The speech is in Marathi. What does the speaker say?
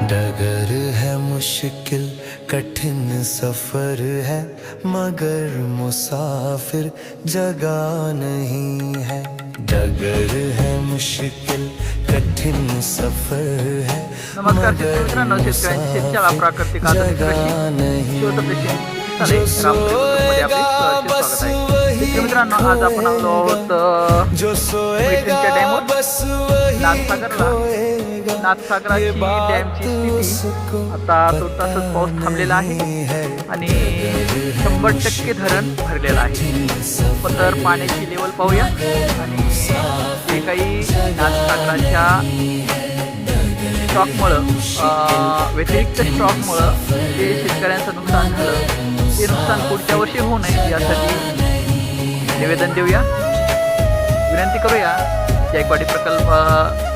डगर है मुश्किल कठिन सफर है, मगर मुसाफिर जगा नहीं है। डगर है मुश्किल कठिन सफर है, नमस्कार मित्रांनो, शेतकऱ्यांची शेतशाळा प्राकृतिक आधुनिक कृषी शोध प्रशिक्षण आपले स्वागत आहे। मित्रांनो, आज आपण आलो आहोत मैत्रीणच्या डॅमवर नाथसागराची डॅमची स्थिती आता तुर्तासच पाऊस थांबलेला आहे आणि 100% धरण भरलेलं आहे। तर पाण्याची लेवल पाहूया आणि जे काही नाथसागराच्या स्टॉकमुळं व्यतिरिक्त स्टॉकमुळं जे शेतकऱ्यांचं नुकसान झालं ते नुकसान पुढच्या वर्षी होऊ नये यासाठी निवेदन देऊया, विनंती करूया। जायकवाडी प्रकल्प